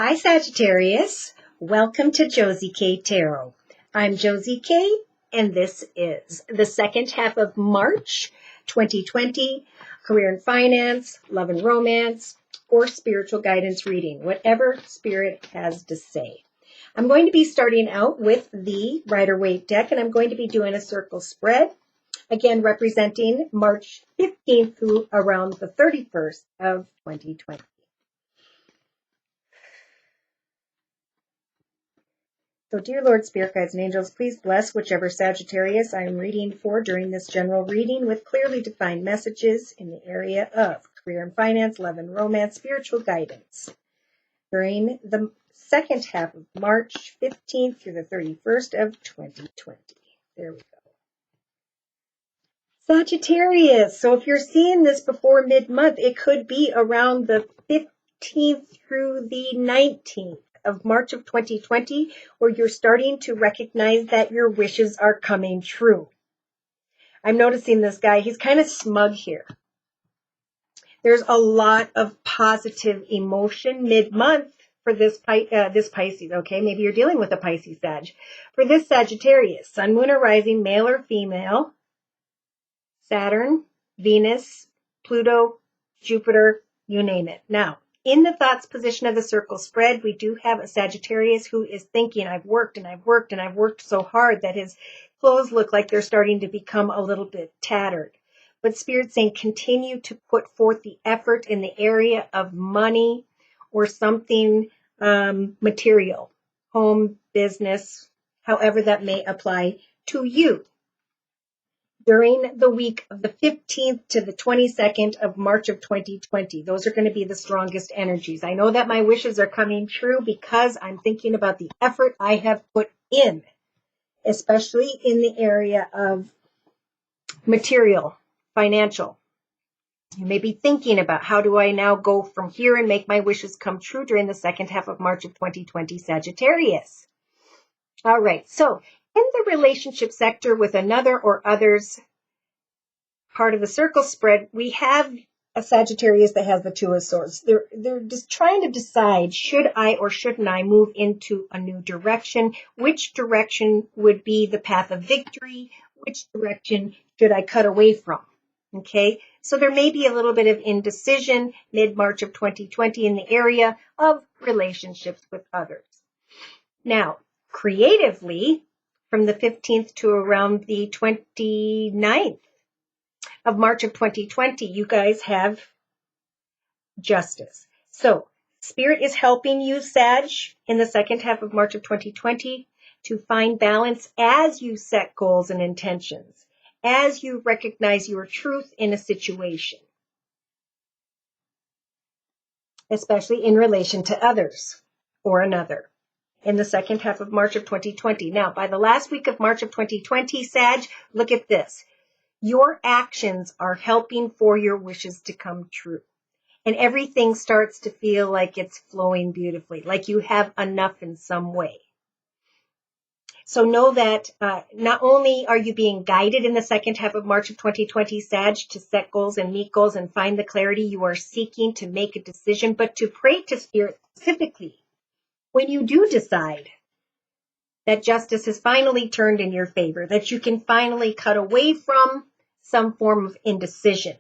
Hi, Sagittarius. Welcome to Josie K Tarot. I'm Josie K, and this is the second half of March 2020, career and finance, love and romance, or spiritual guidance reading, whatever Spirit has to say. I'm going to be starting out with the Rider-Waite deck, and I'm going to be doing a circle spread, again representing March 15th through around the 31st of 2020. So, dear Lord, Spirit Guides and Angels, please bless whichever Sagittarius I am reading for during this general reading with clearly defined messages in the area of career and finance, love and romance, spiritual guidance during the second half of March 15th through the 31st of 2020. There we go. Sagittarius. So if you're seeing this before mid-month, it could be around the 15th through the 19th. Of March of 2020, where you're starting to recognize that your wishes are coming true. I'm noticing this guy, he's kind of smug here. There's a lot of positive emotion mid-month for this Pisces, okay? Maybe you're dealing with a Pisces Sag. For this Sagittarius, Sun, Moon, or Rising, male or female, Saturn, Venus, Pluto, Jupiter, you name it. Now, in the thoughts position of the circle spread, we do have a Sagittarius who is thinking, I've worked and I've worked and I've worked so hard that his clothes look like they're starting to become a little bit tattered. But Spirit's saying continue to put forth the effort in the area of money or something material, home, business, however that may apply to you. During the week of the 15th to the 22nd of March of 2020. Those are going to be the strongest energies. I know that my wishes are coming true because I'm thinking about the effort I have put in, especially in the area of material, financial. You may be thinking about how do I now go from here and make my wishes come true during the second half of March of 2020, Sagittarius. All right, so in the relationship sector with another or others, part of the circle spread, we have a Sagittarius that has the Two of Swords. They're just trying to decide, should I or shouldn't I move into a new direction? Which direction would be the path of victory? Which direction should I cut away from? Okay, so there may be a little bit of indecision mid-March of 2020 in the area of relationships with others. Now, creatively, from the 15th to around the 29th of March of 2020, you guys have Justice. So Spirit is helping you, Sag, in the second half of March of 2020 to find balance as you set goals and intentions, as you recognize your truth in a situation, especially in relation to others or another. In the second half of March of 2020. Now, by the last week of March of 2020, Sag, look at this. Your actions are helping for your wishes to come true. And everything starts to feel like it's flowing beautifully, like you have enough in some way. So know that not only are you being guided in the second half of March of 2020, Sag, to set goals and meet goals and find the clarity you are seeking to make a decision, but to pray to Spirit specifically when you do decide that justice has finally turned in your favor, that you can finally cut away from some form of indecision.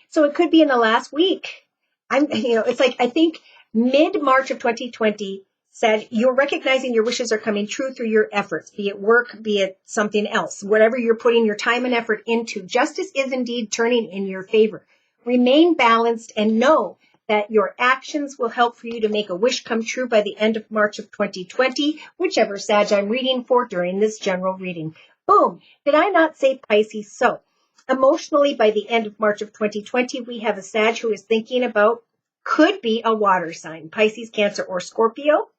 So it could be in the last week. It's like, I think mid-March of 2020 said you're recognizing your wishes are coming true through your efforts, be it work, be it something else, whatever you're putting your time and effort into. Justice is indeed turning in your favor. Remain balanced and know that your actions will help for you to make a wish come true by the end of March of 2020, whichever Sag I'm reading for during this general reading. Boom. Did I not say Pisces? So emotionally, by the end of March of 2020, we have a Sag who is thinking about, could be a water sign, Pisces, Cancer, or Scorpio,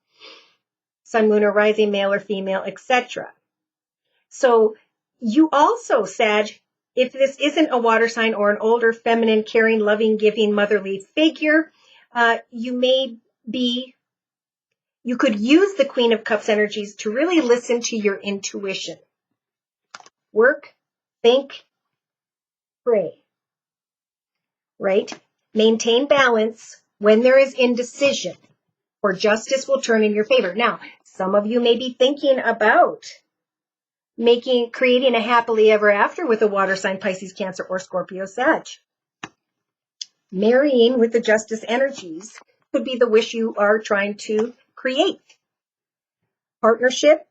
Sun, Moon, or Rising, male or female, etc. So you also, Sag, if this isn't a water sign or an older, feminine, caring, loving, giving, motherly figure, you could use the Queen of Cups energies to really listen to your intuition. Work, think, pray, right? Maintain balance when there is indecision. or justice will turn in your favor. Now, some of you may be thinking about creating a happily ever after with a water sign, Pisces, Cancer, or Scorpio, Sag. Marrying with the justice energies could be the wish you are trying to create. Partnership,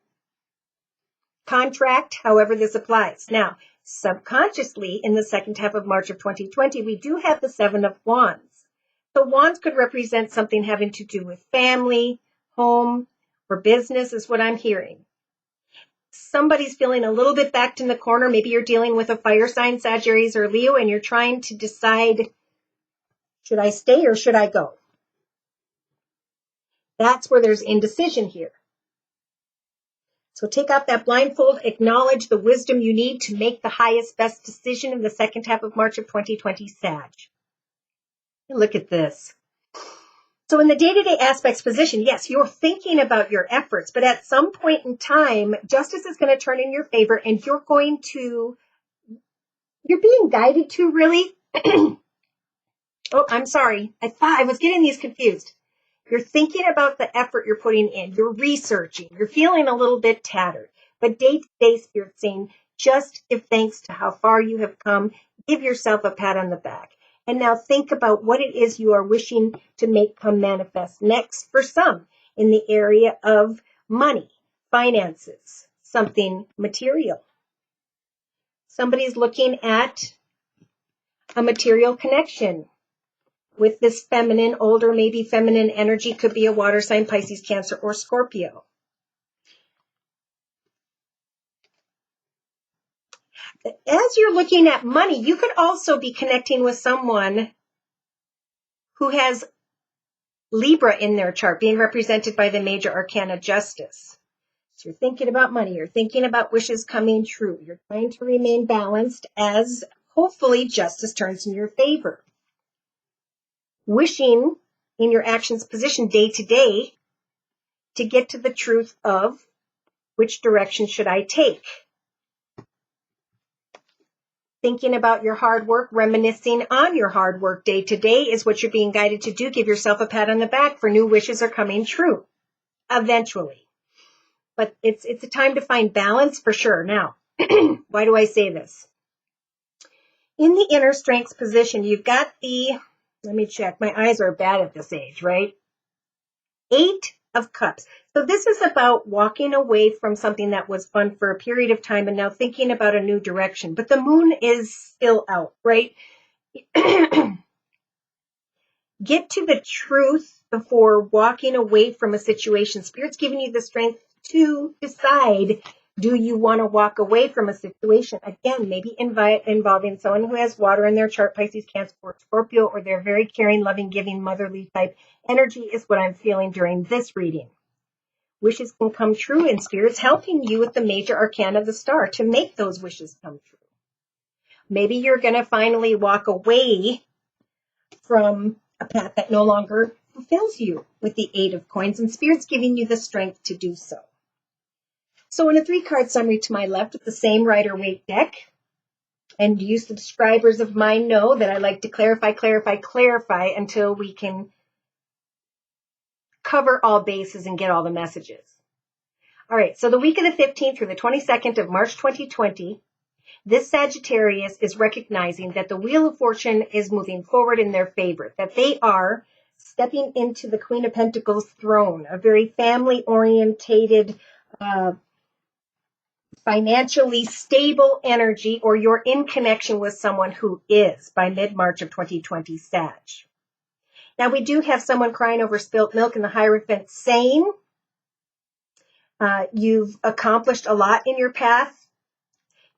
contract, however this applies. Now, subconsciously, in the second half of March of 2020, we do have the Seven of Wands. So wands could represent something having to do with family, home, or business is what I'm hearing. Somebody's feeling a little bit backed in the corner. Maybe you're dealing with a fire sign, Sagittarius or Leo, and you're trying to decide, should I stay or should I go? That's where there's indecision here. So take off that blindfold, acknowledge the wisdom you need to make the highest, best decision in the second half of March of 2020, Sag. And look at this. So in the day-to-day aspects position, yes, you're thinking about your efforts, but at some point in time, justice is going to turn in your favor and you're being guided to really, oh, I'm sorry. I thought I was getting these confused. You're thinking about the effort you're putting in. You're researching. You're feeling a little bit tattered. But day-to-day Spirit's saying, just give thanks to how far you have come. Give yourself a pat on the back. And now think about what it is you are wishing to make come manifest next for some in the area of money, finances, something material. Somebody's looking at a material connection with this feminine, older, maybe feminine energy. Could be a water sign, Pisces, Cancer, or Scorpio. As you're looking at money, you could also be connecting with someone who has Libra in their chart, being represented by the major arcana Justice. So you're thinking about money. You're thinking about wishes coming true. You're trying to remain balanced as hopefully justice turns in your favor. Wishing in your actions position day to day to get to the truth of which direction should I take. Thinking about your hard work, reminiscing on your hard work day to day is what you're being guided to do. Give yourself a pat on the back for new wishes are coming true eventually. But it's a time to find balance for sure. Now, why do I say this? In the inner strengths position, you've got let me check. My eyes are bad at this age, right? 8 of Cups. So this is about walking away from something that was fun for a period of time and now thinking about a new direction. But the moon is still out, right? Get to the truth before walking away from a situation. Spirit's giving you the strength to decide, do you want to walk away from a situation? Again, maybe involving someone who has water in their chart, Pisces, Cancer, or Scorpio, or they're very caring, loving, giving, motherly type energy is what I'm feeling during this reading. Wishes can come true, and Spirit's helping you with the major arcana of the star to make those wishes come true. Maybe you're going to finally walk away from a path that no longer fulfills you with the 8 of Coins, and Spirit's giving you the strength to do so. So in a 3-card summary to my left with the same Rider-Waite deck, and you subscribers of mine know that I like to clarify until we can cover all bases and get all the messages. All right, so the week of the 15th through the 22nd of March 2020, this Sagittarius is recognizing that the Wheel of Fortune is moving forward in their favor, that they are stepping into the Queen of Pentacles throne, a very family-orientated, financially stable energy, or you're in connection with someone who is by mid-March of 2020, Sag. Now, we do have someone crying over spilt milk in the Hierophant saying, you've accomplished a lot in your path.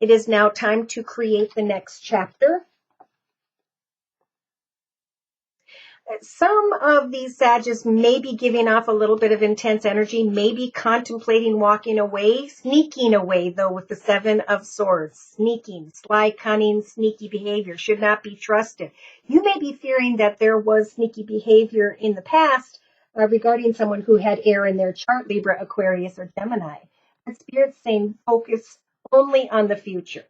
It is now time to create the next chapter. Some of these Sages may be giving off a little bit of intense energy, maybe contemplating walking away, sneaking away, though, with the 7 of Swords. Sneaking, sly, cunning, sneaky behavior should not be trusted. You may be fearing that there was sneaky behavior in the past regarding someone who had air in their chart, Libra, Aquarius, or Gemini. But Spirit's saying focus only on the future.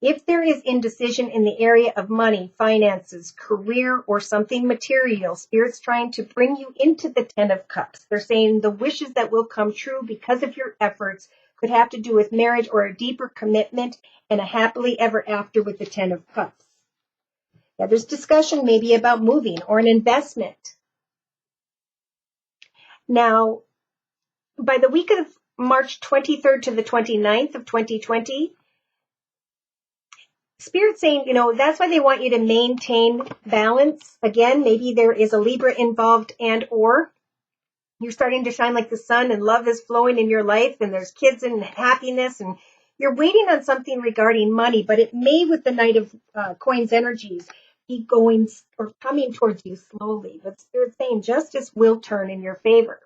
If there is indecision in the area of money, finances, career, or something material, Spirit's trying to bring you into the Ten of Cups. They're saying the wishes that will come true because of your efforts could have to do with marriage or a deeper commitment and a happily ever after with the Ten of Cups. Now, there's discussion maybe about moving or an investment. Now, by the week of March 23rd to the 29th of 2020, Spirit's saying, that's why they want you to maintain balance. Again, maybe there is a Libra involved and or you're starting to shine like the sun and love is flowing in your life and there's kids and happiness and you're waiting on something regarding money, but it may, with the Knight of Coins energies, be going or coming towards you slowly. But Spirit's saying justice will turn in your favor.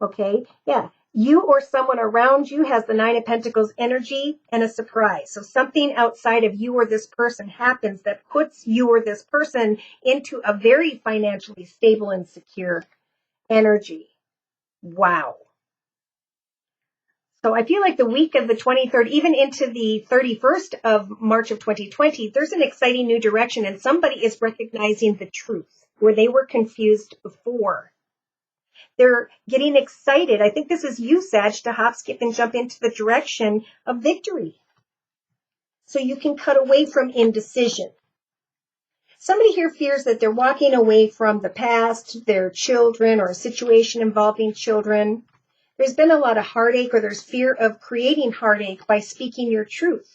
Okay, yeah. You or someone around you has the Nine of Pentacles energy and a surprise. So something outside of you or this person happens that puts you or this person into a very financially stable and secure energy. Wow. So I feel like the week of the 23rd, even into the 31st of March of 2020, there's an exciting new direction and somebody is recognizing the truth where they were confused before. They're getting excited. I think this is you, Sag, to hop, skip, and jump into the direction of victory. So you can cut away from indecision. Somebody here fears that they're walking away from the past, their children, or a situation involving children. There's been a lot of heartache, or there's fear of creating heartache by speaking your truth,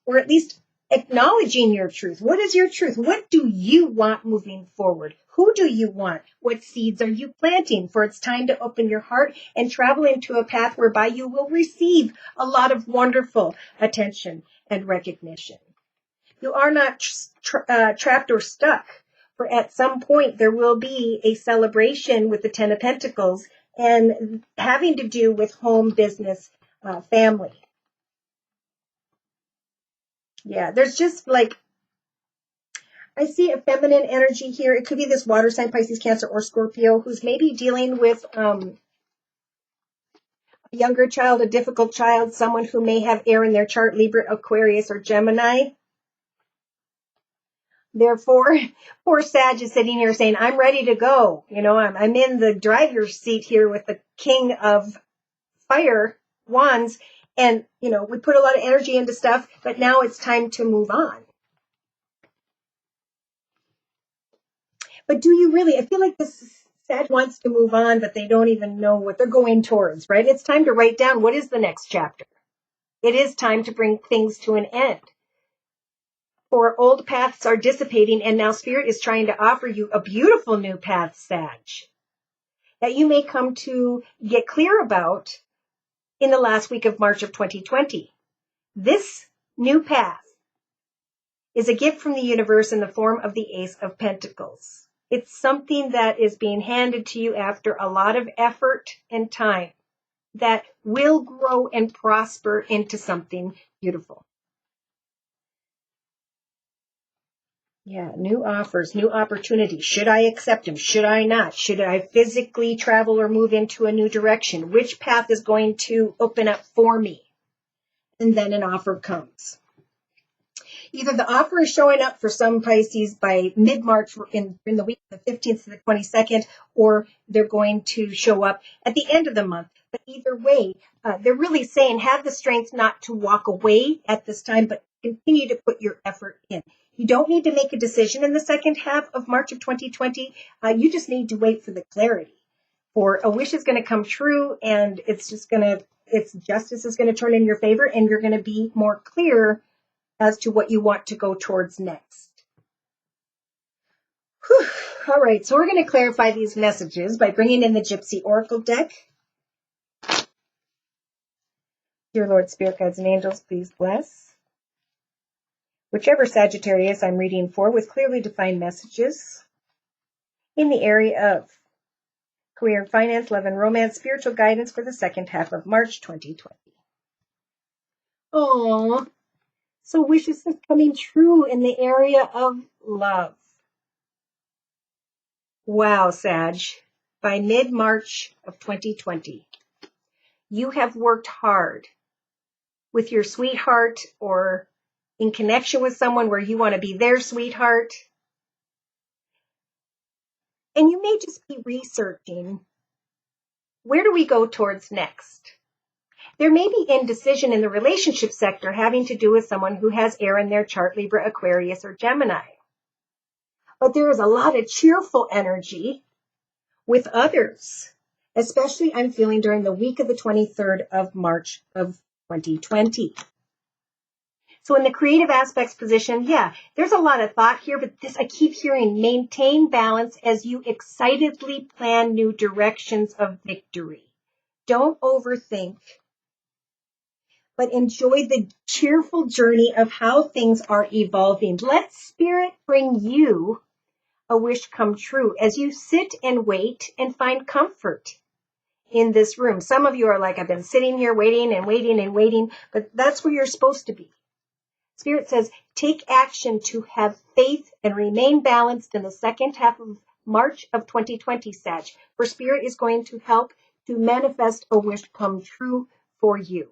or at least acknowledging your truth. What is your truth? What do you want moving forward? Who do you want? What seeds are you planting? For it's time to open your heart and travel into a path whereby you will receive a lot of wonderful attention and recognition. You are not trapped or stuck, for at some point there will be a celebration with the Ten of Pentacles and having to do with home, business, family. Yeah, there's just like, I see a feminine energy here. It could be this water sign, Pisces, Cancer, or Scorpio, who's maybe dealing with a younger child, a difficult child, someone who may have air in their chart, Libra, Aquarius, or Gemini. Therefore, poor Sag is sitting here saying, I'm ready to go. I'm in the driver's seat here with the King of Fire Wands. And, we put a lot of energy into stuff, but now it's time to move on. But do you really? I feel like this Sag wants to move on, but they don't even know what they're going towards, right? It's time to write down what is the next chapter. It is time to bring things to an end. For old paths are dissipating, and now Spirit is trying to offer you a beautiful new path, Sag, that you may come to get clear about in the last week of March of 2020. This new path is a gift from the universe in the form of the Ace of Pentacles. It's something that is being handed to you after a lot of effort and time that will grow and prosper into something beautiful. Yeah, new offers, new opportunities. Should I accept them? Should I not? Should I physically travel or move into a new direction? Which path is going to open up for me? And then an offer comes. Either the offer is showing up for some Pisces by mid-March in the week of the 15th to the 22nd, or they're going to show up at the end of the month. But either way, they're really saying have the strength not to walk away at this time, but continue to put your effort in. You don't need to make a decision in the second half of March of 2020. You just need to wait for the clarity. For a wish is going to come true, and it's justice is going to turn in your favor, and you're going to be more clear as to what you want to go towards next. Whew. All right, so we're going to clarify these messages by bringing in the Gypsy Oracle deck. Dear Lord, Spirit, Guides, and Angels, please bless whichever Sagittarius I'm reading for with clearly defined messages in the area of career and finance, love and romance, spiritual guidance for the second half of March 2020. Oh, so wishes are coming true in the area of love. Wow, Sag, by mid-March of 2020, you have worked hard with your sweetheart or in connection with someone where you want to be their sweetheart. And you may just be researching, where do we go towards next? There may be indecision in the relationship sector having to do with someone who has air in their chart, Libra, Aquarius, or Gemini. But there is a lot of cheerful energy with others, especially I'm feeling during the week of the 23rd of March of 2020. So in the creative aspects position, yeah, there's a lot of thought here, but this, I keep hearing, maintain balance as you excitedly plan new directions of victory. Don't overthink, but enjoy the cheerful journey of how things are evolving. Let Spirit bring you a wish come true as you sit and wait and find comfort in this room. Some of you are like, I've been sitting here waiting and waiting and waiting, but that's where you're supposed to be. Spirit says, take action to have faith and remain balanced in the second half of March of 2020, Sag. For Spirit is going to help to manifest a wish come true for you.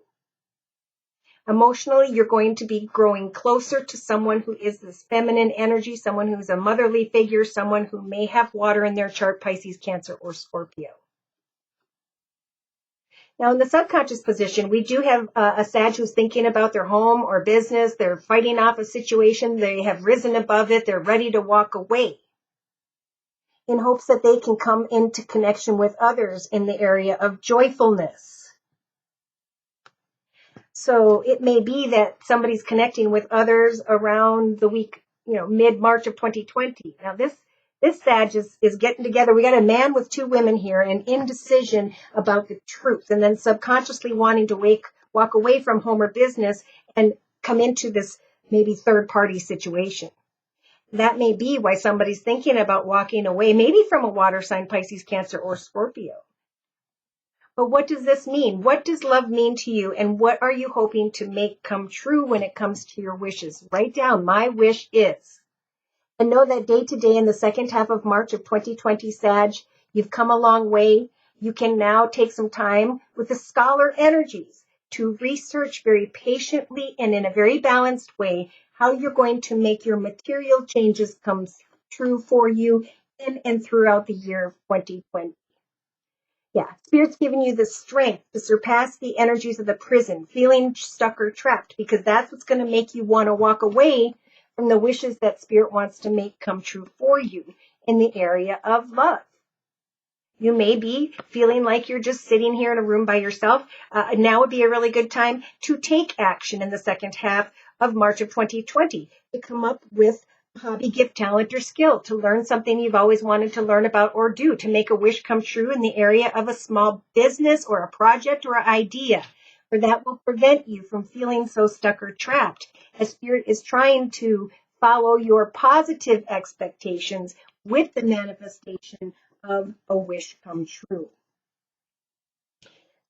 Emotionally, you're going to be growing closer to someone who is this feminine energy, someone who's a motherly figure, someone who may have water in their chart, Pisces, Cancer, or Scorpio. Now, in the subconscious position, we do have a Sag who's thinking about their home or business. They're fighting off a situation. They have risen above it. They're ready to walk away in hopes that they can come into connection with others in the area of joyfulness. So it may be that somebody's connecting with others around the week, mid-March of 2020. Now, this Sag is getting together. We got a man with two women here, and indecision about the truth, and then subconsciously wanting to walk away from home or business and come into this maybe third-party situation. That may be why somebody's thinking about walking away, maybe from a water sign, Pisces, Cancer, or Scorpio. But what does this mean? What does love mean to you? And what are you hoping to make come true when it comes to your wishes? Write down, my wish is. And know that day to day in the second half of March of 2020, Sag, you've come a long way. You can now take some time with the scholar energies to research very patiently and in a very balanced way how you're going to make your material changes come true for you in and throughout the year of 2020. Yeah, Spirit's giving you the strength to surpass the energies of the prison, feeling stuck or trapped, because that's what's going to make you want to walk away from the wishes that Spirit wants to make come true for you in the area of love. You may be feeling like you're just sitting here in a room by yourself. Now would be a really good time to take action in the second half of March of 2020 to come up with a hobby, gift, talent, or skill, to learn something you've always wanted to learn about or do, to make a wish come true in the area of a small business or a project or idea, for that will prevent you from feeling so stuck or trapped, as Spirit is trying to follow your positive expectations with the manifestation of a wish come true.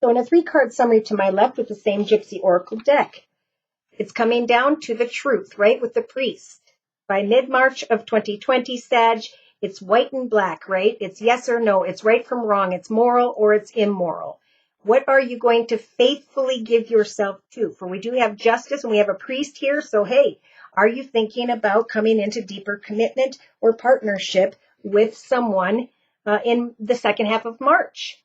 So in a 3-card summary to my left with the same Gypsy Oracle deck, it's coming down to the truth, right, with the priest. By mid-March of 2020, Sag, it's white and black, right? It's yes or no. It's right from wrong. It's moral or it's immoral. What are you going to faithfully give yourself to? For we do have justice and we have a priest here. So, hey, are you thinking about coming into deeper commitment or partnership with someone in the second half of March?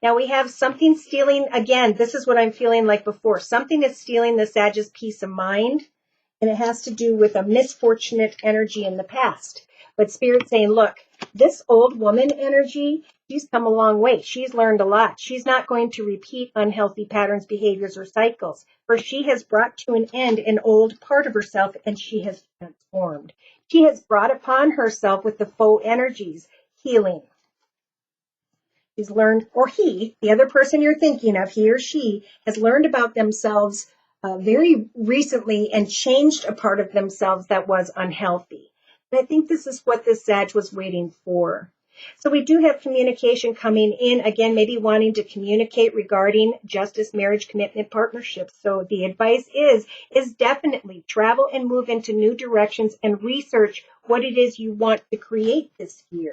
Now we have something stealing, again, this is what I'm feeling like before. Something is stealing the Sag's peace of mind, and it has to do with a misfortunate energy in the past. But Spirit's saying, look, this old woman energy, she's come a long way. She's learned a lot. She's not going to repeat unhealthy patterns, behaviors, or cycles, for she has brought to an end an old part of herself, and she has transformed. She has brought upon herself with the faux energies healing. She's learned, or he, the other person you're thinking of, he or she, has learned about themselves very recently and changed a part of themselves that was unhealthy. And I think this is what this Sag was waiting for. So we do have communication coming in, again, maybe wanting to communicate regarding justice, marriage, commitment, partnerships. So the advice is definitely travel and move into new directions and research what it is you want to create this year.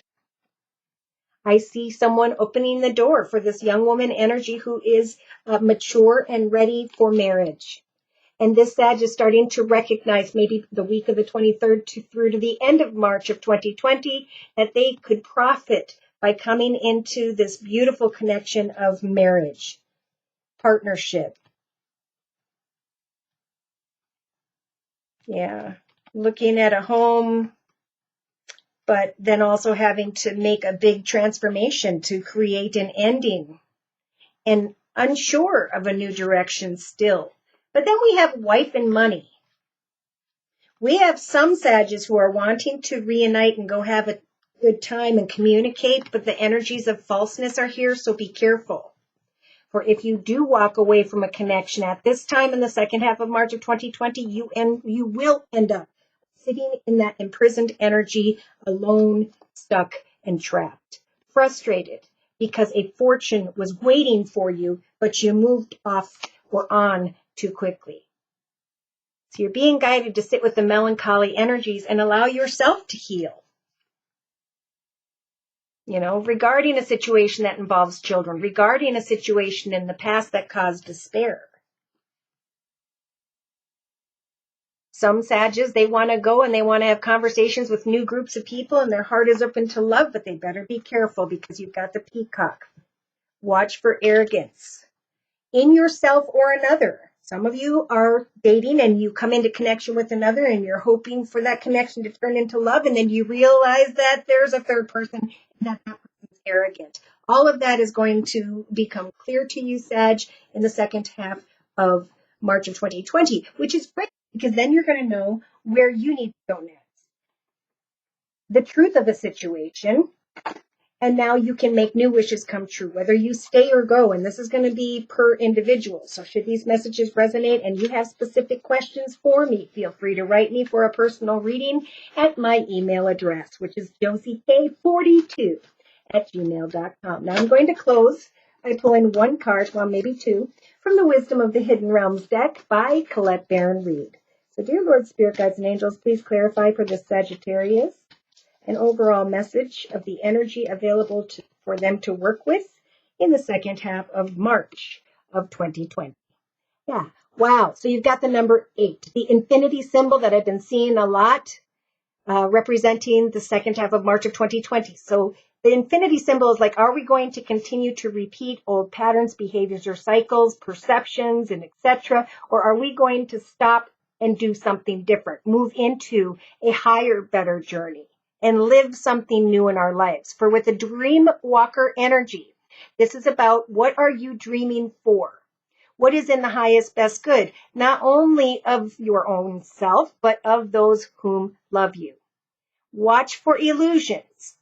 I see someone opening the door for this young woman energy who is mature and ready for marriage. And this Sag is starting to recognize maybe the week of the 23rd through to the end of March of 2020 that they could profit by coming into this beautiful connection of marriage, partnership. Yeah, looking at a home, but then also having to make a big transformation to create an ending and unsure of a new direction still. But then we have wife and money. We have some Sages who are wanting to reunite and go have a good time and communicate, but the energies of falseness are here, so be careful. For if you do walk away from a connection at this time in the second half of March of 2020, you will end up sitting in that imprisoned energy, alone, stuck, and trapped, frustrated because a fortune was waiting for you, but you moved off or on too quickly. So you're being guided to sit with the melancholy energies and allow yourself to heal. You know, regarding a situation that involves children, regarding a situation in the past that caused despair. Some Sages, they want to go and they want to have conversations with new groups of people and their heart is open to love, but they better be careful because you've got the peacock. Watch for arrogance in yourself or another. Some of you are dating and you come into connection with another and you're hoping for that connection to turn into love, and then you realize that there's a third person and that person's arrogant. All of that is going to become clear to you, Sag, in the second half of March of 2020, which is great because then you're going to know where you need to go next. The truth of a situation. And now you can make new wishes come true, whether you stay or go. And this is going to be per individual. So should these messages resonate and you have specific questions for me, feel free to write me for a personal reading at my email address, which is josiek42@gmail.com. Now I'm going to close by pulling one card, well, maybe two, from the Wisdom of the Hidden Realms deck by Colette Baron Reed. So dear Lord, Spirit Guides, and Angels, please clarify for this Sagittarius an overall message of the energy available for them to work with in the second half of March of 2020. Yeah, wow. So you've got the number 8, the infinity symbol that I've been seeing a lot, representing the second half of March of 2020. So the infinity symbol is like, are we going to continue to repeat old patterns, behaviors, or cycles, perceptions, and etc., or are we going to stop and do something different, move into a higher, better journey, and live something new in our lives? For with the dream walker energy, this is about what are you dreaming for? What is in the highest, best good, not only of your own self, but of those whom love you. Watch for illusions.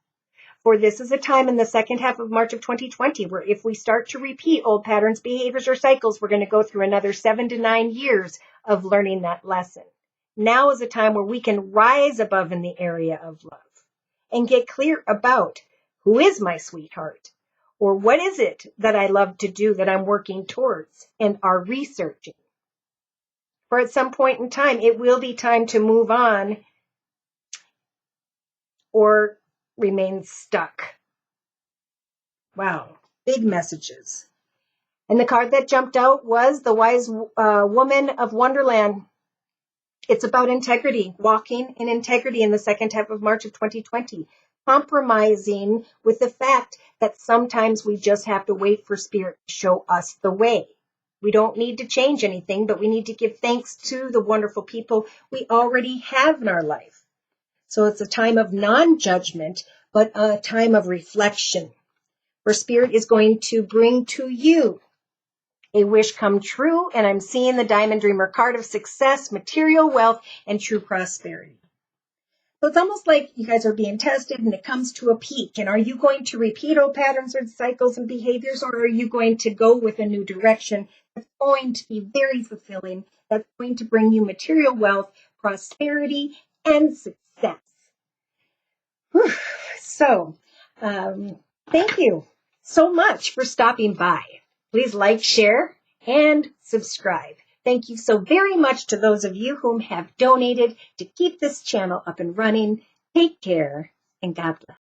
For this is a time in the second half of March of 2020 where if we start to repeat old patterns, behaviors, or cycles, we're going to go through another 7 to 9 years of learning that lesson. Now is a time where we can rise above in the area of love and get clear about who is my sweetheart, or what is it that I love to do that I'm working towards and are researching. For at some point in time, it will be time to move on or remain stuck. Wow, big messages. And the card that jumped out was the Wise Woman of Wonderland. It's about integrity, walking in integrity in the second half of March of 2020, compromising with the fact that sometimes we just have to wait for Spirit to show us the way. We don't need to change anything, but we need to give thanks to the wonderful people we already have in our life. So it's a time of non-judgment, but a time of reflection, where Spirit is going to bring to you a wish come true, and I'm seeing the Diamond Dreamer card of success, material wealth, and true prosperity. So it's almost like you guys are being tested and it comes to a peak. And are you going to repeat old patterns or cycles and behaviors, or are you going to go with a new direction that's going to be very fulfilling, that's going to bring you material wealth, prosperity, and success? Whew. So thank you so much for stopping by. Please like, share, and subscribe. Thank you so very much to those of you whom have donated to keep this channel up and running. Take care, and God bless.